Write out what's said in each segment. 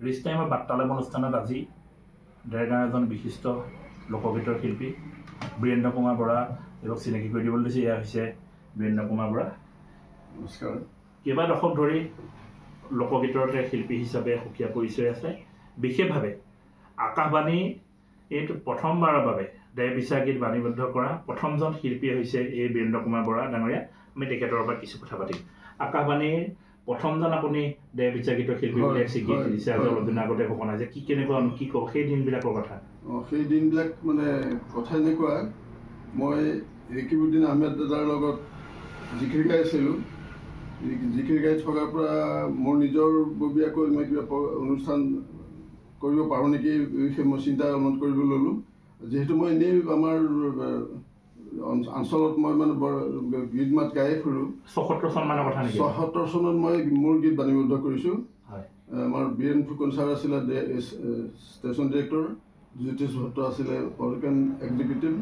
Rich টাইমৰ বাৰ্তালাপ অনুষ্ঠানত আজি ডেৰগাঁৱৰ এজন বিশিষ্ট লোকগীতৰ শিল্পী বীৰেন্দ্ৰ কুমাৰ বৰা এওক চিনাকি কৰি দিবলৈ দিছে। এয়া হৈছে বীৰেন্দ্ৰ কুমাৰ বৰা। নমস্কাৰ। কেইবা দশক ধৰি লোকগীতৰতে শিল্পী হিচাপে সুকীয়া পৰিচয় আছে। বিশেষভাৱে আকাশবাণী এইটো প্ৰথমবাৰৰ বাবে দেহ বিচাৰ গীত বাণীবদ্ধ কৰা প্ৰথমজন শিল্পী হৈছে এই বীৰেন্দ্ৰ কুমাৰ বৰা ডাঙৰীয়া। আমি তেখেতৰ পৰা কিছু কথা পাতিম। আকাশবাণীৰ প্ৰথমজন আপুনি দেহ বিচাৰ গীতৰ শিল্পী বুলি স্বীকৃতি দিছে। আজি অলপ দিন আগতে ঘোষণা হৈছে। কেনেকুৱা কি কওঁ সেই দিনবিলাকৰ কথা? সেই দিনবিলাক মানে কথা এনেকুৱা, মই ৰেকিবুদ্দিন আহমেদ দাদাৰ লগত জিকিৰ গাইছিলোঁ। জিকিৰ গাই থকাৰ পৰা মোৰ নিজৰ ববীয়াকৈ মই কিবা অনুষ্ঠান কৰিব পাৰোঁ নেকি সেই মই চিন্তা মত কৰিব ল'লোঁ। যিহেতু মই এনেই আমাৰ অঞ্চলত মই মানে গীত মাত গায়ে ফুৰোঁ। ৭৪ চন মানৰ কথা নেকি? ৭৪ চনত মই মোৰ গীত বাণীবদ্ধ কৰিছোঁ। আমাৰ বীৰেন ফুকন ছাৰ আছিলে ষ্টেচন ডিৰেক্টৰ, জ্যোতিষ ভট্ট আছিলে প্ৰগ্ৰেম এক্সিকিউটিভ,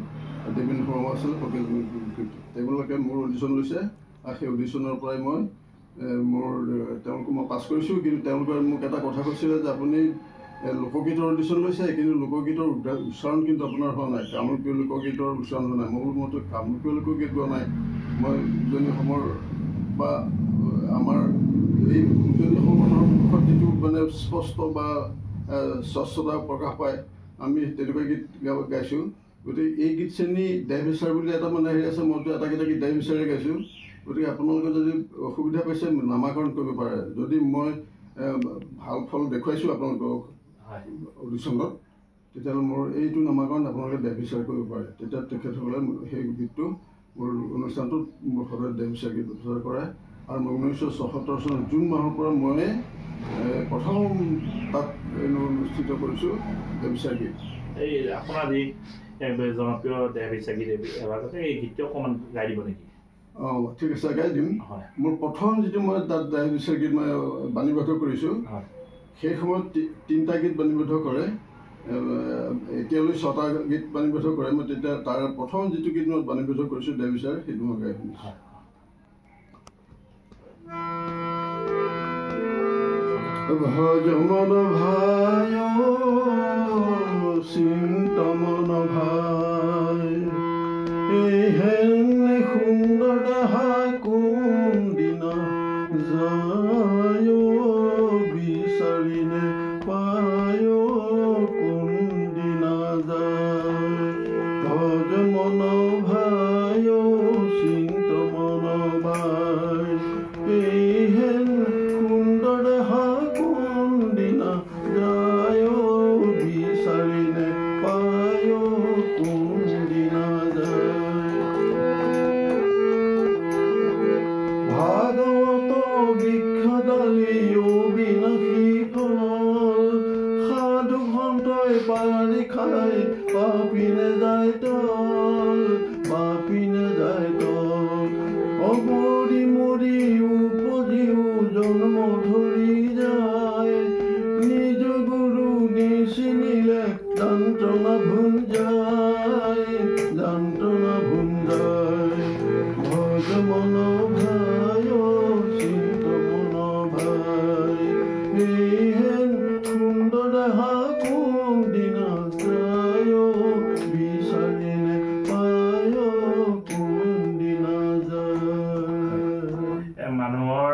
দেৱেন শৰ্মা আছিলে প্ৰগ্ৰেম এক্সিকিউটিভ। তেওঁলোকে মোৰ অডিশ্যন লৈছে আৰু সেই অডিশ্যনৰ পৰাই মই তেওঁলোকক মই পাছ কৰিছোঁ। কিন্তু তেওঁলোকে মোক এটা কথা কৈছিলে যে আপুনি লোকগীতৰ অডিশ্যন লৈছে, কিন্তু লোকগীতৰ উচ্চাৰণ কিন্তু আপোনাৰ হোৱা নাই। কামৰূপীয় লোকগীতৰ উচ্চাৰণ হোৱা নাই। মোৰ মতে কামৰূপীয় লোকগীত গোৱা নাই। মই উজনি অসমৰ বা আমাৰ এই উজনি অসমৰ মুখত যিটো মানে স্পষ্ট বা স্বচ্ছতা প্ৰকাশ পায়, আমি তেনেকুৱা গীত গাইছোঁ। গতিকে এই গীত শ্ৰেণী দেহ বিচাৰ বুলি এটা মানে হেৰি আছে। মইতো এটাকেইটা গীত দেহ বিচাৰে গাইছোঁ। গতিকে আপোনালোকে যদি অসুবিধা পাইছে নামাকৰণ কৰিব পাৰে। যদি মই ভাল ফল দেখুৱাইছোঁ আপোনালোকক অডিশ্যনত, তেতিয়াহ'লে মোৰ এইটো নামাকৰণ আপোনালোকে দেহ বিচাৰ কৰিব পাৰে। তেতিয়া তেখেতসকলে সেই গীতটো মোৰ অনুষ্ঠানটোত মোৰ সদায় দেহ বিচাৰ গীত প্ৰচাৰ কৰে। আৰু মই 19৭৪ চনৰ জুন মাহৰ পৰা মই প্ৰথম তাত অনুষ্ঠিত কৰিছোঁ দেহ বিচাৰ গীত। এই আপোনাৰ যি জনপ্ৰিয় দেহ বিচাৰ গীত এবাৰতে এই গীতটো অকণমান গাই দিব নেকি? অঁ, ঠিক আছে, গাই দিম। মোৰ প্ৰথম যিটো মই তাত দেহ বিচাৰ গীত মই বাণীবদ্ধ কৰিছোঁ, সেই সময়ত 3টা গীত বাণীবদ্ধ কৰে। এতিয়ালৈ 6টা গীত বাণীবদ্ধ কৰে। মই তেতিয়া তাৰ প্ৰথম যিটো গীত মই বাণীবদ্ধ কৰিছোঁ দেহ বিচাৰ, সেইটো মই গাই শুনিছোঁ। ভজমন ভাই চিন্তমন ভাই, এই হেনে সুন্দৰ দেহা কোন দিনা যায় বিচাৰিনে পায় কোন দিনা যায়। ভজমন ভাই চিন্তমন ভাই, এই হেনে সুন্দৰ দেহা কোন দিনা যায় বিচাৰিনে পায় কোন দিনা যায়। ভাগৱত বৃক্ষডালি অবিনাশী ফল, সাধু সন্তই পাৰি খাই পাপিনে যায় তল, পাপিনে যায় তল। অমৰি মৰি উপজিও জন্ম ধৰি যায়, নিজ গুৰু নিচিনিলে যন্ত্ৰণা ভুঞ্জায়, যন্ত্ৰণা ভুঞ্জায়। ভজমন ভাই চিন্তমন ভাই, এই হেন সুন্দৰ দেহা কোন দিনা যায় বিচাৰিনে পায় কোন দিনা যায়। মানুহৰ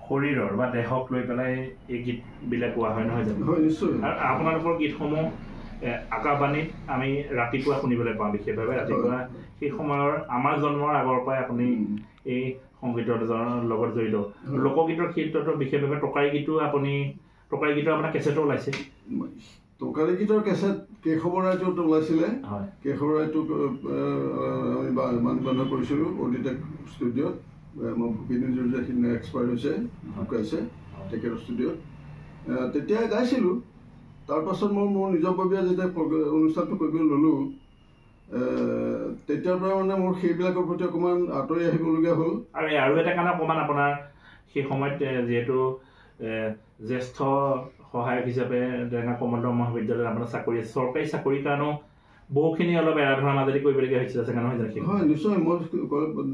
শৰীৰৰ বা দেহক লৈ পেলাই এই গীতবিলাক গোৱা হয়, নহয় জানো? হয়, নিশ্চয়। আৰু আপোনালোকৰ গীতসমূহ আকাশবাণীত আমি ৰাতিপুৱা শুনিবলৈ পাওঁ। বিশেষভাৱে ৰাতিপুৱা সেই সময়ৰ আমাৰ জন্মৰ আগৰ পৰাই আপুনি এই সংগীতৰ লগত জড়িত। লোকগীতৰ ক্ষেত্ৰতো বিশেষভাৱে টকাৰী গীতো টকাৰী গীতৰ আপোনাৰ কেছেটো ওলাইছে। টকাৰী গীতৰ কেছেট কেশৱৰায়টোত ওলাইছিলে। কেশৱৰায়টোক আমি বাণীবদ্ধ কৰিছিলোঁ অডিটেক ষ্টুডিঅ'ত। মই ভূপিনী জুৰিয়া সিদিনা এক্সপায়াৰ হৈছে, ঢুকাইছে তেখেতৰ ষ্টুডিঅ'ত। তেতিয়া গাইছিলোঁ। তাৰপাছত মোৰ নিজৰববীয়া যেতিয়া অনুষ্ঠানটো কৰিবলৈ ল'লোঁ, তেতিয়াৰ পৰা মানে মোৰ সেইবিলাকৰ প্ৰতি অকণমান আঁতৰি আহিবলগীয়া হ'ল। আৰু এটা কাৰণে অকণমান আপোনাৰ সেই সময়ত যিহেতু জ্যেষ্ঠ সহায়ক হিচাপে ডেৰগাঁও কমলদৰ মহাবিদ্যালয়ত আপোনাৰ চাকৰি আছে, চৰকাৰী চাকৰিৰ কাৰণেও বহুখিনি অলপ এৰা ধৰা মাজেদি কৰিবলগীয়া হৈছিলে চাগে, নহয় জানো? হয়, নিশ্চয়। মই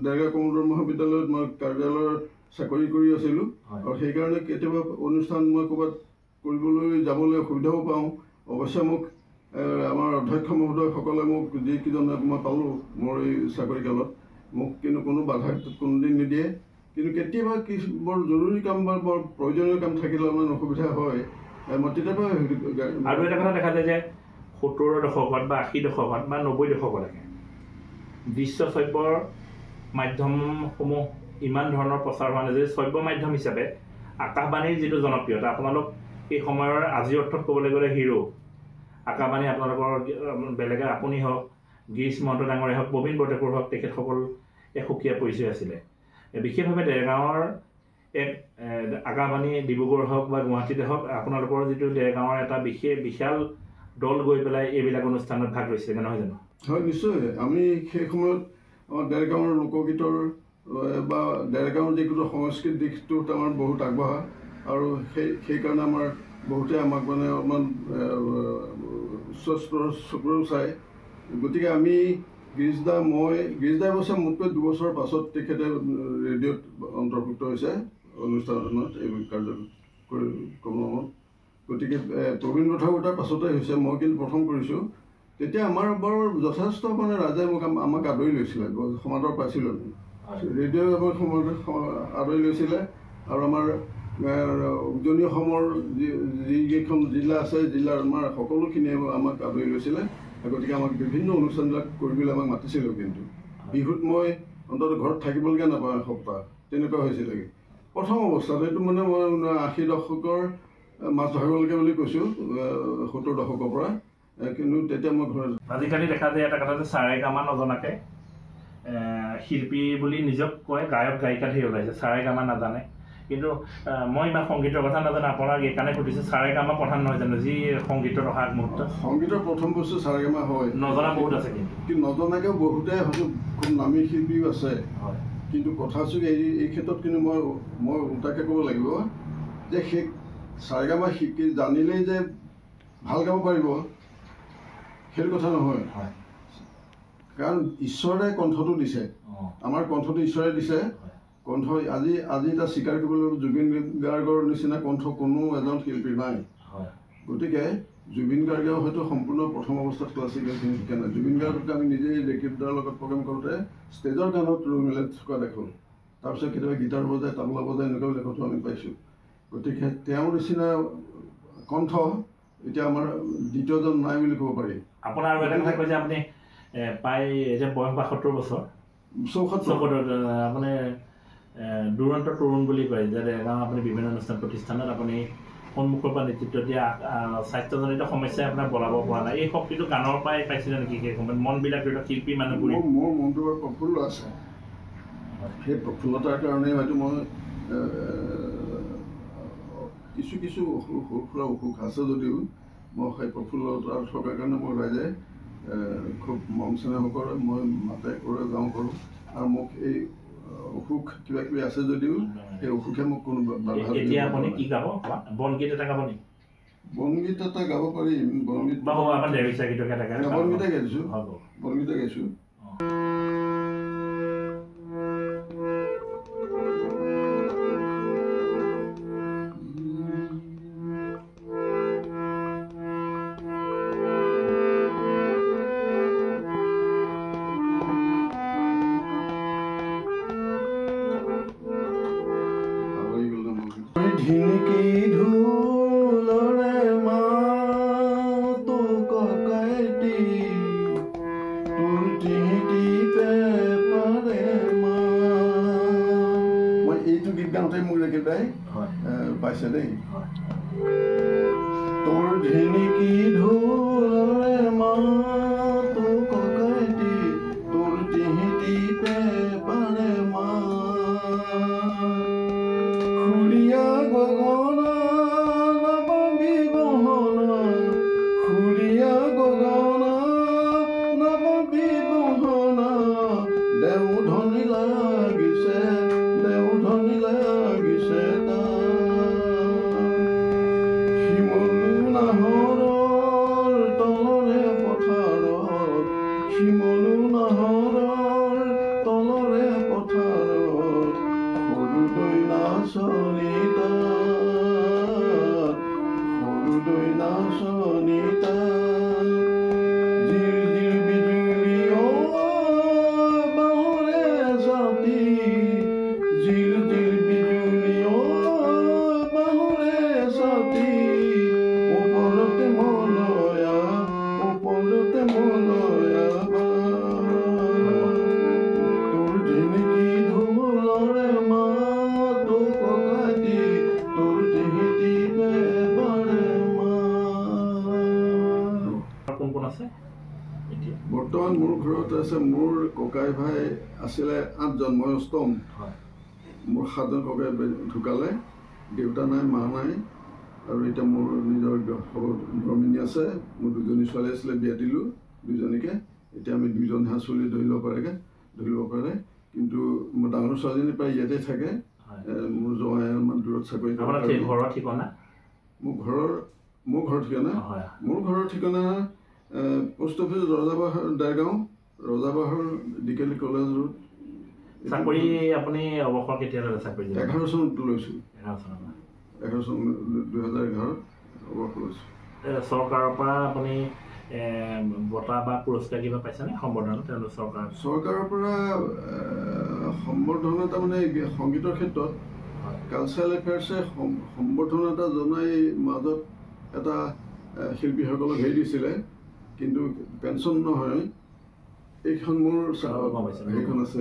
ডেৰগাঁও কমলদৰ মহাবিদ্যালয়ত মই কাৰ্যালয়ৰ চাকৰি কৰি আছিলোঁ। আৰু সেইকাৰণে কেতিয়াবা অনুষ্ঠান মই ক'ৰবাত কৰিবলৈ যাবলৈ অসুবিধাও পাওঁ। অৱশ্যে মোক আমাৰ অধ্যক্ষ মহোদয়সকলে মোক যিকেইজনে মই পালোঁ মোৰ এই চাকৰিকালত মোক কিন্তু কোনো বাধা কোনোদিন নিদিয়ে। কিন্তু কেতিয়াবা বৰ জৰুৰী কাম বা বৰ প্ৰয়োজনীয় কাম থাকিলে অলপমান অসুবিধা হয়। মই তেতিয়াবা আৰু এটা কথা দেখা যায় যে 70ৰ দশকত বা 80 দশকত বা 90 দশকলৈকে দৃশ্য শ্ৰব্যৰ মাধ্যমসমূহ ইমান ধৰণৰ প্ৰচাৰ হোৱা নাই যে শ্ৰব্য মাধ্যম হিচাপে আকাশবাণীৰ যিটো জনপ্ৰিয়তা, আপোনালোক এই সময়ৰ আজিৰ অৰ্থত ক'বলৈ গ'লে হিৰো। আকাশবাণী আপোনালোকৰ বেলেগে আপুনি হওক, গিৰীশ মহন্ত ডাঙৰে হওক, প্ৰবীণ বৰঠাকুৰ হওক, তেখেতসকল এক সুকীয়া পৰিচয় আছিলে। বিশেষভাৱে দেৰগাঁৱৰ এক আকাশবাণী ডিব্ৰুগড় হওক বা গুৱাহাটীতে হওক, আপোনালোকৰ যিটো দেৰগাঁৱৰ এটা বিশাল দল গৈ পেলাই এইবিলাক অনুষ্ঠানত ভাগ লৈছিলে, নহয় জানো? হয়, নিশ্চয়। আমি সেই সময়ত আমাৰ দেৰগাঁৱৰ লোকগীতৰ বা দেৰগাঁৱৰ যিকোনো সংস্কৃত দিশটোত আমাৰ বহুত আগবঢ়া, আৰু সেইকাৰণে আমাৰ বহুতে আমাক মানে অলপমান উচ্চ স্তৰৰ চকুৰেও চায়। গতিকে আমি গিৰীশদাই অৱশ্যে মোতকৈ 2 বছৰৰ পাছত তেখেতে ৰেডিঅ'ত অন্তৰ্ভুক্ত হৈছে অনুষ্ঠানত এই কাৰ্যক্ৰমত। গতিকে প্ৰবীণ বৰঠাকুৰ তাৰ পাছতে হৈছে, মই কিন্তু প্ৰথম কৰিছোঁ। তেতিয়া আমাৰ বৰ যথেষ্ট মানে ৰাইজে আমাক আদৰি লৈছিলে, সমাদৰ পাইছিলোঁ আমি। ৰেডিঅ'ই আমাৰ আদৰি লৈছিলে, আৰু আমাৰ উজনি অসমৰ যিকেইখন জিলা আছে, জিলাৰ আমাৰ সকলোখিনিয়ে আমাক আদৰি লৈছিলে। গতিকে আমাক বিভিন্ন অনুষ্ঠানবিলাক কৰিবলৈ আমাক মাতিছিলোঁ। কিন্তু বিহুত মই অন্ততঃ ঘৰত থাকিবলৈকে নাপাওঁ, এসপ্তাহ তেনেকুৱা হৈছিলেগৈ প্ৰথম অৱস্থাত। এইটো মানে মই 80 দশকৰ মাছ ধৰিবলৈকে বুলি কৈছোঁ, 70 দশকৰ পৰা। কিন্তু তেতিয়া মই ঘৰত আজিকালি দেখা যায় এটা কথা যে সাৰেগামা নজনাকে শিল্পী বুলি নিজক কয়, গায়ক গায়িকা ধেৰ ওলাইছে, সাৰেগামা নাজানে। কিন্তু মই ইমান সংগীতৰ কথা নাজানো, আপোনাক এইকাৰণে সুধিছোঁ, সাৰেগামা প্ৰধান নহয় জানো যি সংগীতত অহা আগমুহূৰ্ত? সংগীতৰ প্ৰথম বস্তু সাৰেগামা হয়, নজনা বহুত আছে। কিন্তু নজনাকেও বহুতে হয়তো খুব নামী শিল্পীও আছে। কিন্তু কথা হৈছে এই ক্ষেত্ৰত কিন্তু মই ওটাকে ক'ব লাগিব যে সেই সাৰেগামা শিকি জানিলেই যে ভাল গাব পাৰিব সেইটো কথা নহয়। কাৰণ ঈশ্বৰে কণ্ঠটো দিছে, আমাৰ কণ্ঠটো ঈশ্বৰে দিছে। কণ্ঠ আজি এটা স্বীকাৰ কৰিবলৈ জুবিন গাৰ্গৰ নিচিনা কণ্ঠ কোনো এজন শিল্পীৰ নাই। গতিকে জুবিন গাৰ্গেও হয়তো সম্পূৰ্ণ প্ৰথম অৱস্থাত ক্লাছিকেলখিনি শিকা নাই। জুবিন গাৰ্গক আমি নিজেই ৰেকৰ্ডৰ লগত প্ৰগ্ৰেম কৰোঁতে ষ্টেজৰ গানত ৰৈ মেলি থকা দেখোঁ, তাৰপিছত কেতিয়াবা গীটাৰ বজাই, তাবলা বজাই, এনেকুৱা লেখতো আমি পাইছোঁ। গতিকে তেওঁৰ নিচিনা কণ্ঠ এতিয়া আমাৰ দ্বিতীয়জন নাই বুলি ক'ব পাৰি। আপোনাৰ আৰু এটা কথা কয় যে আপুনি প্ৰায় এতিয়া বয়স 72 বছৰ, 74 মানে দুৰন্ত তৰুণ বুলি কয় যে দেৰগাঁও আপুনি বিভিন্ন অনুষ্ঠান প্ৰতিষ্ঠানত আপুনি সন্মুখৰ পৰা নেতৃত্ব দিয়া, স্বাস্থ্যজনিত সমস্যাই আপোনাক বলাব পৰা নাই। এই শক্তিটো গানৰ পৰাই পাইছিলে নেকি সেই সময়ত? মনবিলাক ধৰি লওক শিল্পী মানুহবোৰ, মোৰ মনটো বৰ প্ৰফুল্ল আছে। সেই প্ৰফুল্লতাৰ কাৰণে হয়তো মই কিছু সৰু সুৰা অসুখ আছে যদিও মই সেই প্ৰফুল্লতা থকাৰ কাৰণে মোৰ ৰাইজে খুব মৰম চেনেহ কৰে, মই মাতে কৰে, যাওঁ কৰোঁ। আৰু মোক এই অসুখ কিবা কিবি আছে যদিও সেই অসুখে মোক কোনো বাধা দিয়ে। এতিয়া আপুনি কি গাব? বনগীত এটা গাব নেকি? বনগীত এটা গাব পাৰিম। বনগীত বনগীতে গাইছোঁ, বনগীতে গাইছোঁ। ঢিনিকি ঢোলৰে মাতো ককাইটি, তোৰ টিহিটি পেপাৰে মা। মই এইটো গীত গাওঁতে মোৰ একেবাৰে পাইছে দেই। তোৰ ঢিনিকি ঢোলৰে মাতো ককাইটি, তোৰ টিহিটি পেপাৰে মা। খুৰিয়া গগনা নাপাবি গহনা, খুৰিয়া গগনা নাপাবি গহনা। দেও ধনী লাগিছে, দেও ধনী লাগিছে শিমলু নাহৰৰ তলৰে পথাৰত, শিমলু নাহৰৰ তলৰে পথাৰত। সৰু দৈ নাচনী তাত, উদয় নাচনিতা জিৰ জিৰ বিজুলী বাঁহৰে ছাতি জিৰ জিৰ বিজুলী বাঁহৰে ছাতি ওপৰতে মলয়া তোৰ যেনেকি ঢোলৰে মাত ককাইটি তোৰ তেহেতি বেবাৰে মাত। কোন কোন আছে এতিয়া বৰ্তমান মোৰ ঘৰত আছে মোৰ ককাই ভাই আছিলে 8জন, মই অষ্টম। মোৰ 7জন ককাই ঢুকালে, দেউতা নাই, মা নাই, আৰু এতিয়া মোৰ নিজৰ গৰ্মিনী আছে। মোৰ 2জনী ছোৱালী আছিলে, বিয়া দিলোঁ 2জনীকে। এতিয়া আমি 2জনহে চলি ধৰিব পাৰে। কিন্তু মোৰ ডাঙৰ ছোৱালীজনী প্ৰায় ইয়াতে থাকে। মোৰ জোঁৱাই অলপমান দূৰত চাকৰি কৰে। ঘৰৰ ঠিকনা মোৰ ঘৰৰ ঠিকনা post office Rajabahar Dergaon, Rajabahar Dikeli college road. চাকৰি আপুনি অৱসৰ কেতিয়ালৈ চাকৰি 11 চনত লৈছোঁ। 11 চন 2011 অৱসৰ লৈছোঁ। চৰকাৰৰ পৰা আপুনি বঁটা বা পুৰস্কাৰ কিবা পাইছেনে? সম্বৰ্ধনা তেওঁলোক চৰকাৰৰ পৰা সম্বৰ্ধনা তাৰমানে সংগীতৰ ক্ষেত্ৰত কালচাৰেল এফেয়াৰ্ছে সম্বৰ্ধনা এটা জনাই মাজত এটা শিল্পীসকলক হেৰি দিছিলে, কিন্তু পেঞ্চন নহয়। এইখন মোৰ সেইখন আছে।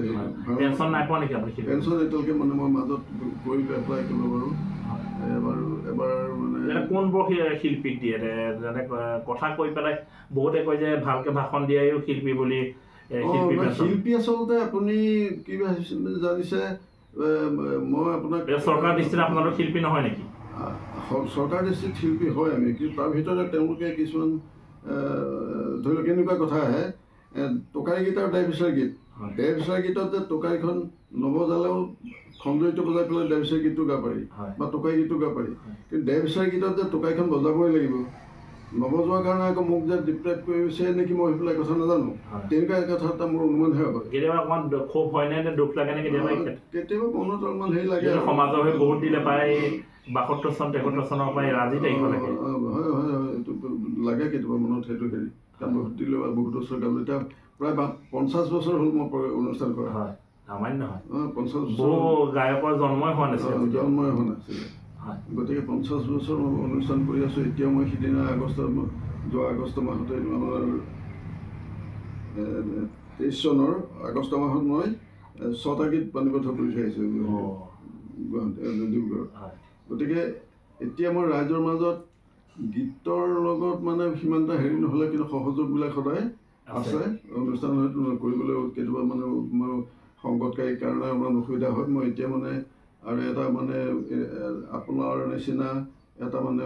পেঞ্চন নাই পোৱা নেকি আপুনি? পেঞ্চন এতিয়ালৈকে মানে মই মাজত গৈ এপ্লাই কৰিব পাৰোঁ। এবাৰ মানে কোনবোৰ শিল্পীক দিয়ে? যেনে কথা কৈ পেলাই বহুতে কয় যে ভালকে ভাষণ দিয়াইও শিল্পী বুলি। শিল্পী আচলতে আপুনি কি জানিছে, মই আপোনাক চৰকাৰ দৃষ্টিত আপোনালোক শিল্পী নহয় নেকি? চৰকাৰ দৃষ্টিত শিল্পী হয় আমি, কিন্তু তাৰ ভিতৰত তেওঁলোকে কিছুমান ধৰি লওক এনেকুৱা কথা আহে, টোকাৰী গীত আৰু দেহ বিচাৰ গীত। দেহ বিচাৰ গীতত যে টোকাৰীখন নবজালেও খঞ্জৰিত বজাই পেলাই দেহ বিচাৰ গীতটো গাব পাৰি বা টোকাৰী গীতটো গাব পাৰি, কিন্তু দেহ বিচাৰ গীতত যে টোকাৰীখন বজাবই লাগিব। নবজোৱাৰ কাৰণে আকৌ মোক যে ডিপ্ৰেক্ট কৰিছে নেকি, মই সেইবিলাক কথা নাজানো। তেনেকুৱা কথা এটা মোৰ অনুমানহে হয়। কেতিয়াবা অকণমান ক্ষোভ হয় নে, দুখ লাগে নে? কেতিয়াবা মনত অলপমান হেৰি লাগে। সমাজৰ হৈ বহুত দিলে প্ৰায় 72 চন 73 চনৰ পৰা আজি তাৰিখলৈকে হয় এইটো লাগে কেতিয়াবা মনত। সেইটো হেৰি কাৰণ বহুত দিলে বহুত বছৰ গালো। এতিয়া প্ৰায় 50 বছৰ হ'ল মই অনুষ্ঠান কৰা। হয়, সামান্য নহয়। 50 বছৰ গায়কৰ জন্মই হোৱা নাছিলে। গতিকে 50 বছৰ মই অনুষ্ঠান কৰি আছোঁ। এতিয়াও মই সিদিনা যোৱা আগষ্ট মাহতে আমাৰ 23 চনৰ আগষ্ট মাহত মই 6টা গীত বাণীবদ্ধ কৰি থৈ আহিছোঁ ডিব্ৰুগড়ত। গতিকে এতিয়া মই ৰাইজৰ মাজত গীতৰ লগত মানে সিমান এটা হেৰি নহ'লে, কিন্তু সহযোগবিলাক সদায় আছে। অনুষ্ঠান হয়তো কৰিবলৈ কেতিয়াবা মানে সংকটকাৰীৰ কাৰণে আমাৰ অসুবিধা হয়। মই এতিয়া মানে আৰু এটা মানে আপোনাৰ নিচিনা এটা মানে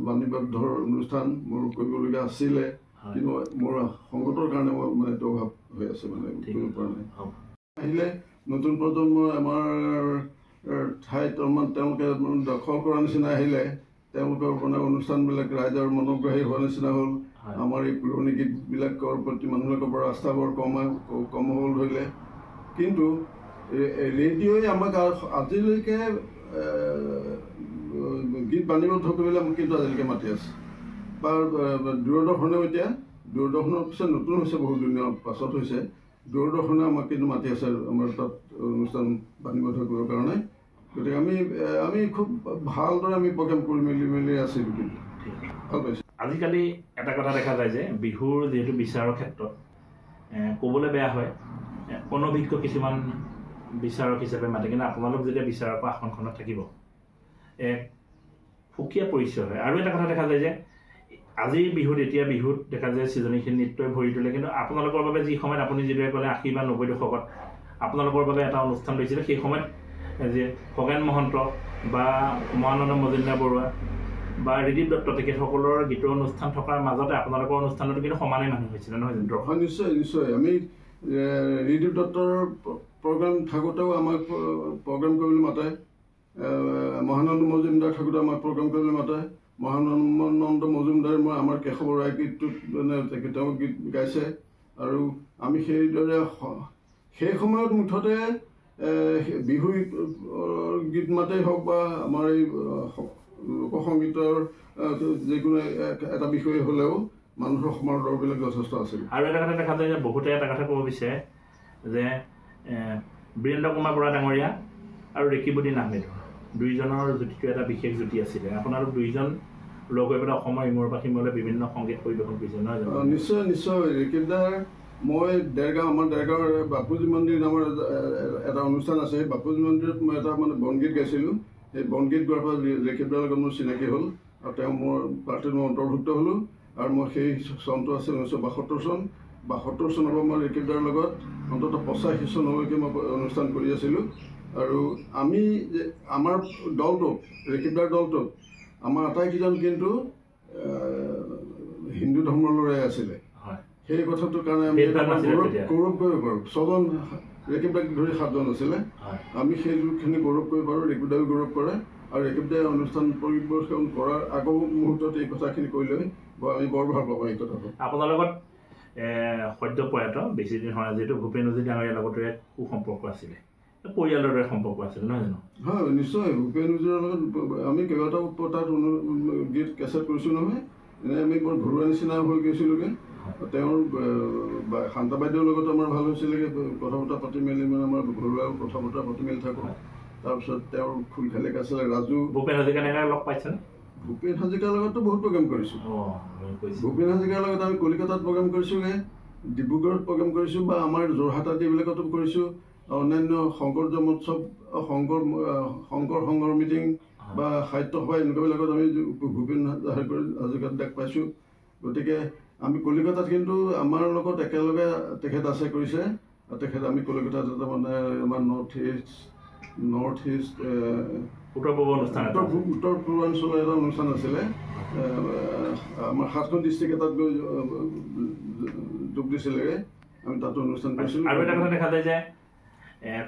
বাণীবদ্ধৰ অনুষ্ঠান মোৰ কৰিবলগীয়া আছিলে, কিন্তু মোৰ সংকটৰ কাৰণে মই মানে এইটো অভাৱ হৈ আছে, মানে কৰিব পৰা নাই। আহিলে নতুন প্ৰজন্মৰ আমাৰ ঠাইত অলপমান তেওঁলোকে দখল কৰাৰ নিচিনা আহিলে, তেওঁলোকৰ মানে অনুষ্ঠানবিলাক ৰাইজৰ মনোগ্ৰাহী হোৱাৰ নিচিনা হ'ল। আমাৰ এই পুৰণি গীতবিলাকৰ প্ৰতি মানুহবিলাকৰ পৰা আস্থাবোৰ কম হ'বলৈ ধৰিলে। কিন্তু ৰেডিঅ'ই আমাক আজিলৈকে গীত বাণীবদ্ধ কৰিবলৈ আমাক কিন্তু আজিলৈকে মাতি আছে। বা দূৰদৰ্শনেও এতিয়া দূৰদৰ্শনৰ পিছত নতুন হৈছে, বহুত দিনৰ পাছত হৈছে। দূৰদৰ্শনে আমাক কিন্তু মাতি আছে আমাৰ তাত অনুষ্ঠান বাণীবদ্ধ কৰিবৰ কাৰণে। গতিকে আমি খুব ভালদৰে আমি প্ৰগ্ৰেম কৰি মেলি আছিলোঁ, কিন্তু ভাল পাইছোঁ। আজিকালি এটা কথা দেখা যায় যে বিহুৰ যিহেতু বিচাৰৰ ক্ষেত্ৰত ক'বলৈ বেয়া হয়, অনভিজ্ঞ কিছুমান বিচাৰক হিচাপে মাতে, কিন্তু আপোনালোক যেতিয়া বিচাৰকৰ আসনখনত থাকিব এক সুকীয়া পৰিচয় হয়। আৰু এটা কথা দেখা যায় যে আজিৰ বিহুত দেখা যায় সৃজনীশীল নৃত্যই ভৰি তোলে, কিন্তু আপোনালোকৰ বাবে যি সময়ত আপুনি যিদৰে ক'লে 80 বা 90 দশকত আপোনালোকৰ বাবে এটা অনুষ্ঠান লৈছিলে, সেই সময়ত যে খগেন মহন্ত বা মহানন্দ মজুমদাৰ বৰুৱা বা ৰিদীপ দত্ত তেখেতসকলৰ গীতৰ অনুষ্ঠান থকাৰ মাজতে আপোনালোকৰ অনুষ্ঠানতো কিন্তু সমানেই মানুহ হৈছিলে, নহয় জানো? হয়, নিশ্চয়। আমি ৰিদীপ দত্তৰ প্ৰগ্ৰেম থাকোঁতেও আমাক প্ৰগ্ৰেম কৰিবলৈ মাতে। মহানন্দ মজুমদাৰ থাকোঁতে আমাক প্ৰগ্ৰেম কৰিবলৈ মাতে। মহানন্দ মজুমদাৰে আমাৰ কেশৱ বৰুৱা গীতটোত মানে তেওঁ গীত গাইছে। আৰু আমি সেইদৰে সেই সময়ত মুঠতে বিহু গীত মাতেই হওক বা আমাৰ এই লোকসংগীতৰ যিকোনো এটা বিষয় হ'লেও মানুহৰ সমাদৰবিলাক যথেষ্ট আছিল। আৰু এটা কথা দেখা যায় যে বহুতে এটা কথা ক'ব বিচাৰে যে বীৰেন্দ্ৰ কুমাৰ বৰা ডাঙৰীয়া আৰু ৰেকিবুদ্দিন আহমেদ দুইজনৰ জুতিটো এটা বিশেষ জুতি আছিলে। আপোনালোক দুইজন লগ হৈ পেলাই অসমৰ ইমূৰৰ সিমূৰলৈ বিভিন্ন সংগীত পৰিৱেশন কৰিছে নহয় জানো? নিশ্চয় নিশ্চয়। ৰেকিবদাৰ মই আমাৰ দেৰগাঁৱৰ বাপুজী মন্দিৰ নামৰ এটা অনুষ্ঠান আছে। সেই বাপুজী মন্দিৰত মই এটা মানে বনগীত গাইছিলোঁ। সেই বনগীত গোৱাৰ পৰা ৰেকিবদাৰ লগত মোৰ চিনাকি হ'ল আৰু তেওঁ মোৰ পাৰ্টিত মই অন্তৰ্ভুক্ত হ'লোঁ। আৰু মই সেই চনটো আছিল 1972 চন। 72 চনৰ পৰা মই ৰেকিবদাৰ লগত অন্ততঃ 85 চনলৈকে মই অনুষ্ঠান কৰি আছিলোঁ। আৰু আমি আমাৰ দলটোত ৰেকিবদাৰ দলটোত আমাৰ আটাইকেইজন কিন্তু হিন্দু ধৰ্মৰ ল'ৰাই আছিলে। সেই কথাটোৰ কাৰণে আমি গৌৰৱ কৰিব পাৰোঁ। 6জন ৰেকিবদাক ধৰি 7জন আছিলে। আমি সেইখিনি গৌৰৱ কৰিব পাৰোঁ, ৰেকিবদায়ো গৌৰৱ কৰে। আৰু ৰেকিবদাই অনুষ্ঠান পৰিৱেশন কৰাৰ আগৰ মুহূৰ্তত এই কথাখিনি কৈ লৈ আমি বৰ ভাল পাওঁ এই কথাটো। আপোনাৰ লগত সদ্য প্ৰয়াত বেছিদিন হোৱা যিহেতু ভূপেন হাজৰিকা ডাঙৰীয়াৰ লগতো এক সুসম্পৰ্ক আছিলে, পৰিয়ালৰ দৰে সম্পৰ্ক আছিলে নহয় জানো? হয় নিশ্চয়। ভূপেন হাজৰিকাৰ লগত আমি কেইবাটাও তাত গীত কেছেট কৰিছোঁ নহয়। এনেই আমি বৰ ঘৰুৱা নিচিনা হৈ গৈছিলোঁগৈ। তেওঁৰ শান্তা বাইদেউৰ লগত আমাৰ ভাল হৈছিলেগৈ, কথা বতৰা পাতি মেলি মানে আমাৰ ঘৰুৱা কথা বতৰা পাতি মেলি থাকোঁ। তাৰপিছত তেওঁৰ খুলখালিক আছিলে ৰাজু। ভূপেন হাজৰিকা ডাঙৰীয়াৰ লগ পাইছেনে? ভূপেন হাজৰিকাৰ লগততো বহুত প্ৰগ্ৰেম কৰিছোঁ। ভূপেন হাজৰিকাৰ লগত আমি কলিকতাত প্ৰগ্ৰেম কৰিছোঁগৈ, ডিব্ৰুগড়ত প্ৰগ্ৰেম কৰিছোঁ বা আমাৰ যোৰহাট আদি এইবিলাকতো কৰিছোঁ। অন্যান্য শংকৰ মহোৎসৱ, শংকৰ সংঘৰ মিটিং বা সাহিত্য সভা এনেকুৱাবিলাকত আমি ভূপেন হাজৰিকাক দেখ পাইছোঁ। গতিকে আমি কলিকতাত কিন্তু আমাৰ লগত একেলগে তেখেত আছে কৰিছে। তেখেত আমি কলিকতাত এটা মানে আমাৰ নৰ্থ ইষ্ট উত্তৰ পূৰ্বাঞ্চলৰ এটা অনুষ্ঠান আছিলে। আমাৰ 7খন ডিষ্ট্ৰিক্ট এটাত গৈ যোগ দিছিলেগৈ। আমি তাতো অনুষ্ঠান কৰিছিলোঁ। আৰু এটা কথা দেখা যায় যে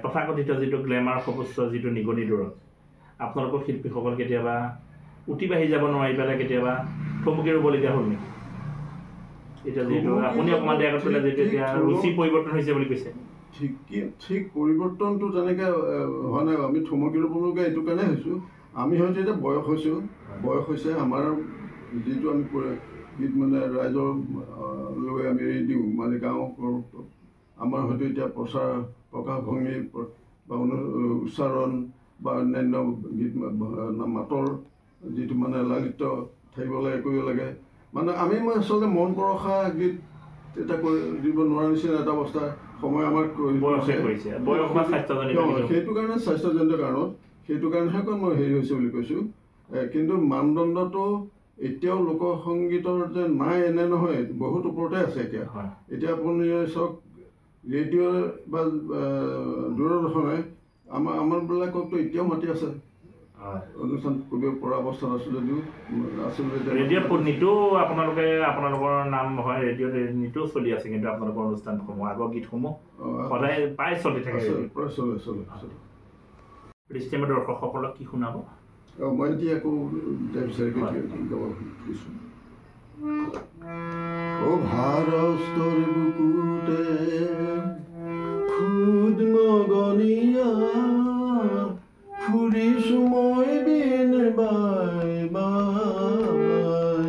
তথাকথিত যিটো গ্লেমাৰ সৰ্বোচ্চ যিটো নিগনি দৌৰত আপোনালোকৰ শিল্পীসকল কেতিয়াবা উঠি বাঢ়ি যাব নোৱাৰি পেলাই কেতিয়াবা থমকি ৰ'বলগীয়া হ'ল নেকি? এতিয়া যিহেতু আপুনি অকণমান দেৰি আগত ক'লে যিটো এতিয়া ৰুচি পৰিৱৰ্তন হৈছে বুলি কৈছে। ঠিক পৰিৱৰ্তনটো তেনেকৈ হোৱা নাই। আমি থমকি ৰ'বলগীয়া এইটো কাৰণে হৈছোঁ, আমি হয়তো এতিয়া বয়স হৈছে। আমাৰ যিটো আমি গীত মানে ৰাইজৰ লৈ আমি এৰি দিওঁ মানে গাঁও আমাৰ হয়তো এতিয়া প্ৰকাশভংগী বা উচ্চাৰণ বা অন্যান্য গীত মাতৰ যিটো মানে লালিত্য থাকিব লাগে, কৰিব লাগে। মানে আমি আচলতে মন পৰসা গীত এটা দিব নোৱাৰা নিচিনা এটা অৱস্থা সময় আমাক সেইটো কাৰণে স্বাস্থ্যজনিত কাৰণত সেইটো কাৰণেহে মই হেৰি হৈছে বুলি কৈছোঁ। কিন্তু মানদণ্ডটো এতিয়াও লোকসংগীতৰ যে নাই এনে নহয়, বহুত ওপৰতে আছে। এতিয়া আপুনি চাওক ৰেডিঅ' বা দূৰদৰ্শনে আমাৰবিলাকতো এতিয়াও মাতি আছে অনুষ্ঠান কৰিব পৰা অৱস্থাত আছোঁ যদিও ৰেডিঅ'ত নিতৌ আপোনালোকৰ নাম হয়, ৰেডিঅ'ত নিতৌ চলি আছে। কিন্তু আপোনালোকৰ অনুষ্ঠানসমূহ আগৰ গীতসমূহ সদায় প্ৰায় চলি থাকে। দৃষ্টিময় দৰ্শকসকলক কি শুনাব? মই এতিয়া আকৌ গাব খুজিছোঁ। ভাৰতৰ বুকুতে খুদ মগনীয়া ফুৰিছোঁ মই বিন বাই বাই,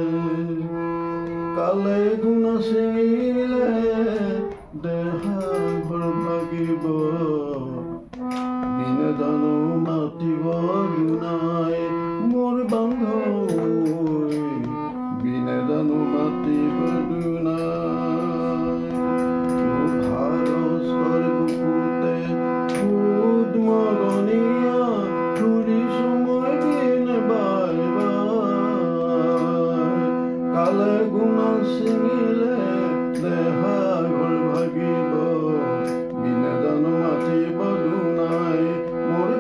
কালে গুণা ছিঙিলে দেহা ঘৰ ভাগিব, বিনে জানো মাতিব দুনাই মোৰ বান্ধৱী, বিনে জানো মাতিব দুনাই। ভাৰতৰ বুকুতে খুদ মগনীয়া ফুৰিছোঁ মই বিন বাই বাই, কালে গুণা ছিঙিলে দেহা ঘৰ ভাগিব, বিনে জানো মাতিব দুনাই মোৰ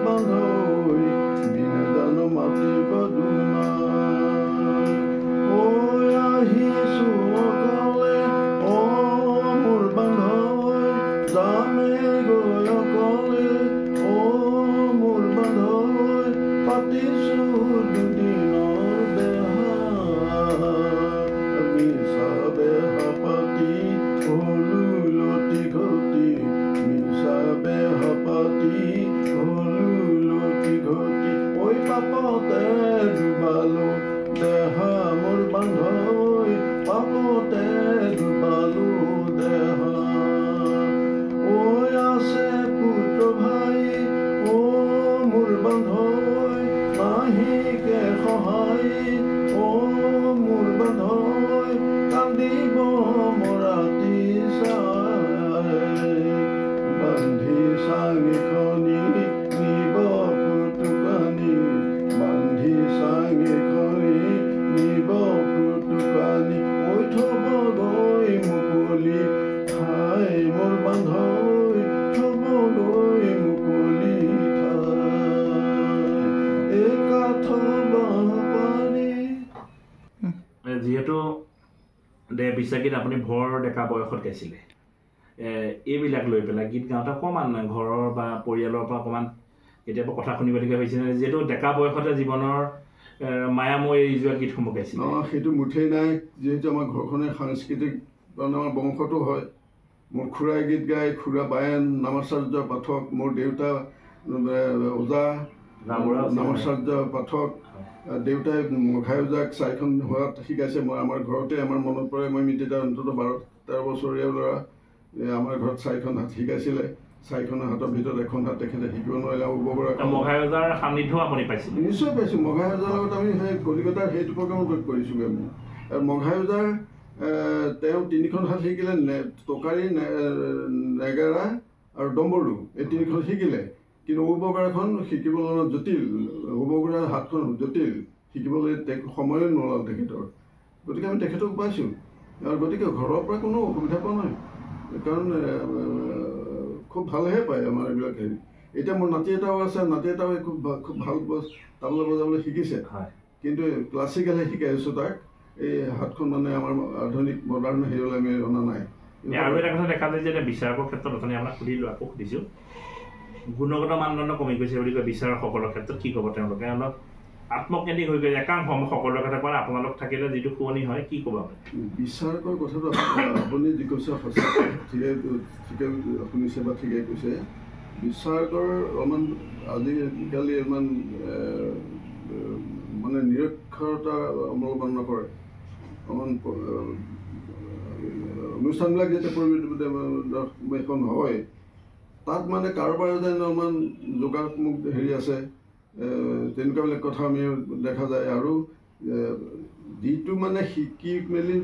বান্ধৈ পাপতে ডুবালো দেহা ঐ আছে পুত্ৰ ভাই ও মোৰ বান্ধৈ নাহিকে সহায় ও মোৰ বান্ধৈ কান্দিব মৰাতি চাই বান্ধি চাঙিখনি নিব ফুটুকানি বান্ধি চাঙিখনি নিব ফুটুকানি ঐ থব গৈ মুকলি ঠাই মোৰ বান্ধৈ থব গৈ মুকলি ঠাই একা থব পাৰি। যিহেতু দেহ বিশ্বাসগীত আপুনি ভৰ ডেকা বয়সত গাইছিলে এইবিলাক লৈ পেলাই গীত গাওঁতে অকণমান ঘৰৰ বা পৰিয়ালৰ পৰা অকণমান কেতিয়াবা কথা শুনিবলগীয়া হৈছিলে যিহেতু ডেকা বয়সতে জীৱনৰ মায়াময় এৰি যোৱা গীতসমূহ গাইছিলে সেইটো মুঠেই নাই যিহেতু আমাৰ ঘৰখনে সাংস্কৃতিক কাৰণ আমাৰ বংশটো হয় মোৰ খুৰাই গীত গায় খুৰা বায়েন নামাচাৰ্য পাঠক মোৰ দেউতা ওজা নামাচাৰ্য পাঠক দেউতাই মঘাই ওজাক চাৰিখন হোৱাত শিকাইছে মই আমাৰ ঘৰতে আমাৰ মনত পৰে মই তেতিয়া অন্ততঃ 12-13 বছৰীয়া ল'ৰা আমাৰ ঘৰত চাৰিখন হাত শিকাইছিলে চাৰিখন হাতৰ ভিতৰত এখন হাত তেখেতে শিকিব নোৱাৰিলে মঘাই ওজাৰ সান্নিধ্য আপুনি পাইছিল নিশ্চয় পাইছোঁ মঘাই ওজাৰ লগত আমি সেই কলিকতাৰ সেইটো প্ৰগ্ৰামত কৰিছোঁগৈ আমি আৰু মঘাই ওজাৰ তেওঁ 3খন হাত শিকিলে টকাৰী নেগেৰা আৰু ডম্বৰু এই 3খন শিকিলে কিন্তু উপবগাৰখন শিকিবলৈ জটিল উপবগাৰ হাতখন জটিল শিকিবলৈ সময়ো নোলাল তেখেতৰ গতিকে আমি তেখেতক পাইছোঁ আৰু গতিকে ঘৰৰ পৰা কোনো অসুবিধা পোৱা নাই কাৰণ খুব ভালহে পায় আমাৰ এইবিলাক হেৰি এতিয়া মোৰ নাতি এটাও আছে নাতি এটাও খুব ভাল তাবলা বজাবলৈ শিকিছে কিন্তু ক্লাছিকেলহে শিকাই আছোঁ তাক এই হাতখন মানে আমাৰ আধুনিক মডাৰ্ণ হেৰিলৈ আমি অনা নাই আৰু এটা কথা দেখা যায় যে বিচাৰকৰ ক্ষেত্ৰত অথনি আপোনাক সুধিলোঁ আকৌ সুধিছোঁ গুণগত মানদণ্ড কমি গৈছে বুলি কয় বিচাৰকসকলৰ ক্ষেত্ৰত কি ক'ব তেওঁলোকে অলপ আত্মকেন্দ্ৰিক হৈ গৈছে একাংশ সকলোৰে কথা কোৱা আপোনালোক থাকিলে যিটো শুৱনি হয় কি ক'ব বিচাৰকৰ কথাটো আপুনি যি কৈছে সঁচা ঠিকে শুনিছে বা ঠিকে কৈছে বিচাৰকৰ অলপমান আজিকালি ইমান মানে নিৰক্ষৰতা অৱলম্বন নকৰে অলপমান অনুষ্ঠানবিলাক যেতিয়া পৰিৱেশন হয় তাত মানে কাৰোবাৰ যেন অলপমান যোগাত্মক হেৰি আছে তেনেকুৱাবিলাক কথা আমি দেখা যায় আৰু যিটো মানে শিকি মেলি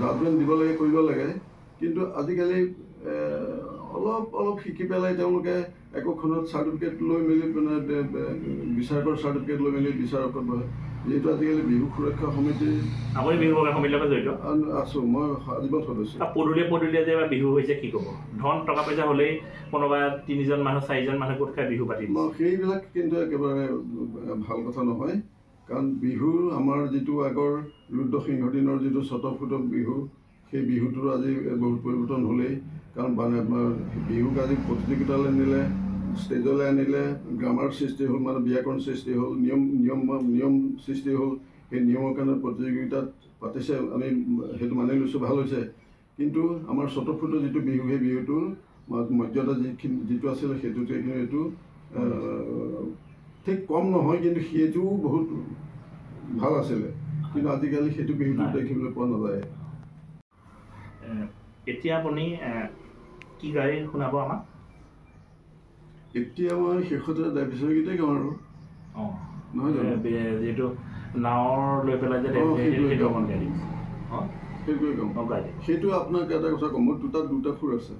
জাজমেণ্ট দিব লাগে কৰিব লাগে কিন্তু আজিকালি অলপ শিকি পেলাই তেওঁলোকে একোখনত চাৰ্টিফিকেট লৈ মেলি মানে বিচাৰকৰ চাৰ্টিফিকেট লৈ মেলি বিচাৰকত বহে যিহেতু আজিকালি বিহু সুৰক্ষা সমিতি আপুনি বিহু সমিতিৰ লগত জড়িত আছোঁ মই আজীৱন সদস্য পদূলিয়ে যে বিহু হৈছে কি ক'ব ধন টকা পইচা হ'লেই কোনোবা 3জন মানুহ 4জন মানুহ গোট খাই বিহু পাতি সেইবিলাক কিন্তু একেবাৰে ভাল কথা নহয় কাৰণ বিহু আমাৰ যিটো আগৰ ৰুদ্ৰসিংহ দিনৰ যিটো স্বতঃস্ফূৰ্ত বিহু সেই বিহুটোৰ আজি বহুত পৰিৱৰ্তন হ'লেই কাৰণ বিহুক আজি প্ৰতিযোগিতালৈ নিলে ষ্টেজলৈ আনিলে গ্ৰামাৰ সৃষ্টি হ'ল মানে ব্যাকৰণ সৃষ্টি হ'ল নিয়ম সৃষ্টি হ'ল সেই নিয়মৰ কাৰণে প্ৰতিযোগিতাত পাতিছে আমি সেইটো মানি লৈছোঁ ভাল হৈছে কিন্তু আমাৰ স্বতঃস্ফূৰ্ত যিটো বিহু সেই বিহুটোৰ মৰ্যাদা যিটো আছিলে সেইটোতে কিন্তু এইটো ঠিক কম নহয় কিন্তু সেইটোও বহুত ভাল আছিলে কিন্তু আজিকালি সেইটো বিহুটো দেখিবলৈ পোৱা নাযায় এতিয়া আপুনি কি গাড়ী শুনাব আমাক এতিয়া মই শেষতে ডাইভিছৰ গীতেই গাওঁ আৰু নহয় জানো যিহেতু নাৱৰ লৈ পেলাই যে সেইটোৱে গাওঁ সেইটো আপোনাক এটা কথা কওঁ মই দুটা সুৰ আছে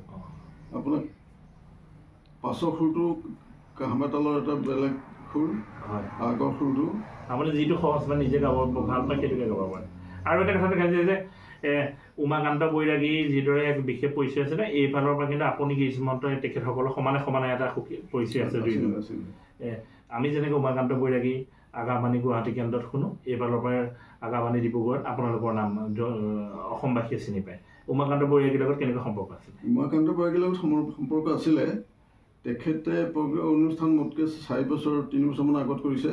আপোনাক পাছৰ সুৰটো কাহামাতালৰ এটা বেলেগ সুৰ আগৰ সুৰটো আপুনি যিটো সহজ মানে নিজে গাব ভাল পায় সেইটোকে গাব পাৰে আৰু এটা কথা দেখা যায় যে উমাকান্ত বৈৰাগী যিদৰে এক বিশেষ পৰিচয় আছিলে এইফালৰ পৰা কিন্তু আপুনি গ্ৰীষ্মন্ত তেখেতসকলৰ সমানে এটা পৰিচয় আছে আমি যেনেকৈ উমাকান্ত বৈৰাগী আগাবাণী গুৱাহাটী কেন্দ্ৰত শুনো এইফালৰ পৰা আগাবাণী ডিব্ৰুগড়ত আপোনালোকৰ নাম অসমবাসীয়ে চিনি পায় উমাকান্ত বৈৰাগীৰ লগত কেনেকুৱা সম্পৰ্ক আছিল উমাকান্ত বৈৰাগীৰ লগত সম্পৰ্ক আছিলে তেখেতে অনুষ্ঠান মোতকৈ 4 বছৰ 3 বছৰমান আগত কৰিছে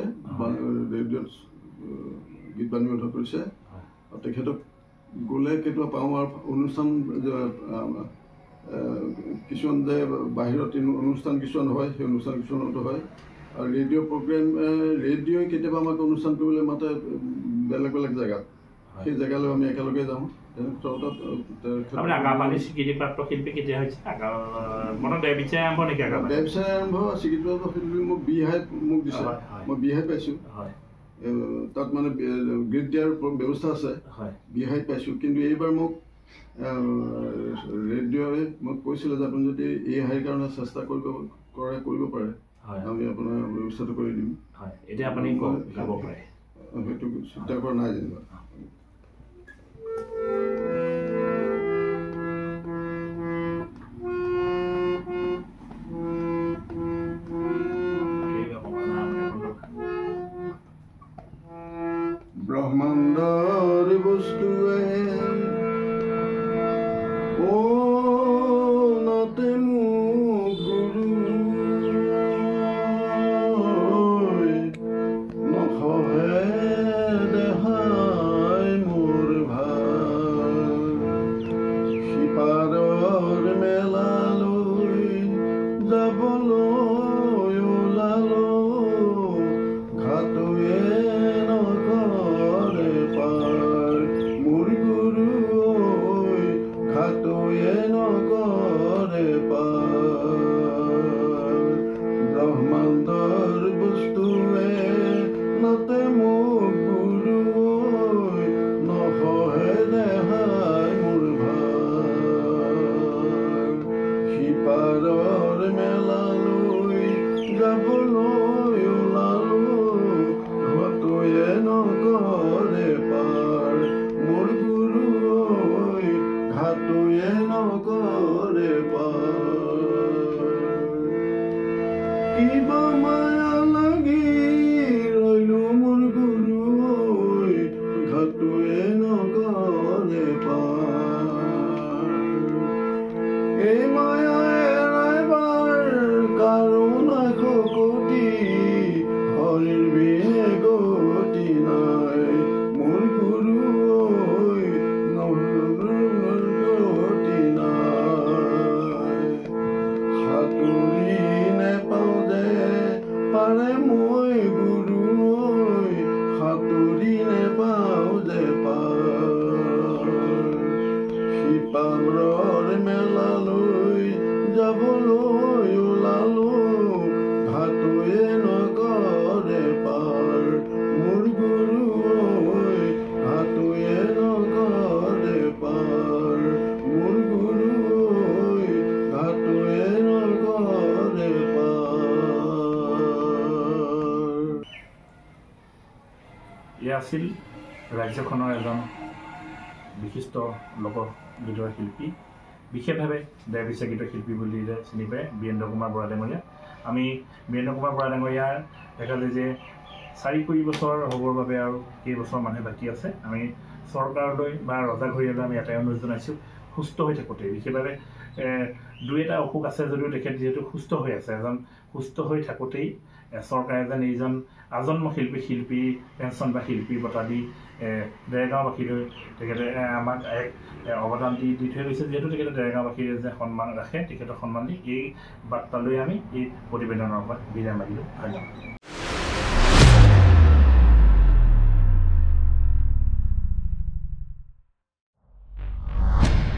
ৰেডিঅ'ত গীত বাণীবদ্ধ কৰিছে আৰু তেখেতক গ'লে কেতিয়াবা পাওঁ আৰু অনুষ্ঠান কিছুমান যে বাহিৰত অনুষ্ঠান কিছুমান হয় সেই অনুষ্ঠান কিছুমানতো হয় আৰু ৰেডিঅ' প্ৰগ্ৰেম ৰেডিঅ'ই কেতিয়াবা আমাক অনুষ্ঠান কৰিবলৈ মাতে বেলেগ বেলেগ জেগাত সেই জেগালৈ আমি একেলগে যাওঁ আপুনি আকাশবাণী স্বীকৃতিপ্ৰাপ্ত শিল্পী কেতিয়া হৈছে মনত দেহ বিচাৰে আৰম্ভ নেকি দেহ বিচাৰে আৰম্ভ স্বীকৃতিপ্ৰাপ্ত শিল্পী মোক বিহাই মোক দিছে মই বিহাই পাইছোঁ তাত মানে গ্ৰেড দিয়াৰ ব্যৱস্থা আছে বিহাই পাইছোঁ কিন্তু এইবাৰ মোক ৰেডিঅ'ই মোক কৈছিলে যে আপুনি যদি এই হাইৰ কাৰণে চেষ্টা কৰিব পাৰে আমি আপোনাৰ ব্যৱস্থাটো কৰি দিম এতিয়া আপুনি গাব পাৰে সেইটো চিন্তা কৰা নাই যেনিবা ব্ৰহ্মাণ্ডৰ বস্তুৱে নাতে মোক গুৰু নখহে দেহাই মোৰ ভাল সিপাৰৰ মেলালৈ যাবলৈ ওলালো ঘাটুৱে নকৰে পাৰ মোৰ গুৰু ঘাটুৱে নকৰে পাৰ ব্ৰহ্মাণ্ডৰ বস্তুৱে নাতে মোক গুৰু নখহে দেহাই মোৰ ভাল সিপাৰৰ মেলালৈ যাবলৈ ওলালো ঘাটুৱে নকৰে পাৰ মোৰ গুৰু ঘাটুৱে নকৰে পাৰ কিবা মায়া লাগি ৰৈলো মোৰ গুৰু ঘাটুৱে নকৰে পাৰ এই মায়া এৰাইবাৰ কাৰো নাই শকতি হৰিৰ বিনে গতি নাই মোৰ গুৰু গতি নাই সাঁতুৰি নেপাওঁ যে পাৰে মই গুৰু সাঁতুৰি নেপাওঁ যে পাৰ সিপাৰৰ মেলালৈ যাবলৈ ওলালো ঘাটুৱে নকৰে পাৰ মোৰ গুৰু ঘাটুৱে নকৰে পাৰ মোৰ গুৰু ঘাটুৱে নকৰে পাৰ এয়া আছিল ৰাজ্যখনৰ এজন বিশিষ্ট লোকগীতৰ শিল্পী বিশেষভাৱে দেহ বিচাৰ গীতৰ শিল্পী বুলিলে চিনি পায় বীৰেন্দ্ৰ কুমাৰ বৰা ডাঙৰীয়া আমি বীৰেন্দ্ৰ কুমাৰ বৰা ডাঙৰীয়াৰ দেখালে যে 4 বছৰ হ'বৰ বাবে আৰু কেইবছৰ মানুহে বাকী আছে আমি চৰকাৰলৈ বা ৰজাঘৰীয়ালৈ আমি এটাই অনুৰোধ জনাইছোঁ সুস্থ হৈ থাকোঁতে বিশেষভাৱে 2-এটা অসুখ আছে যদিও তেখেত যিহেতু সুস্থ হৈ আছে এজন সুস্থ হৈ থাকোঁতেই চৰকাৰে যেন এইজন আজন্ম শিল্পী পেঞ্চন বা শিল্পী বঁটা দি দেৰগাঁওবাসীলৈ তেখেতে আমাক এক অৱদান দি থৈ গৈছে যিহেতু তেখেতে দেৰগাঁওবাসীৰ যে সন্মান ৰাখে তেখেতৰ সন্মান দি এই বাৰ্তালৈ আমি এই প্ৰতিবেদনৰ পৰা বিৰাম মাৰিলোঁ ধন্যবাদ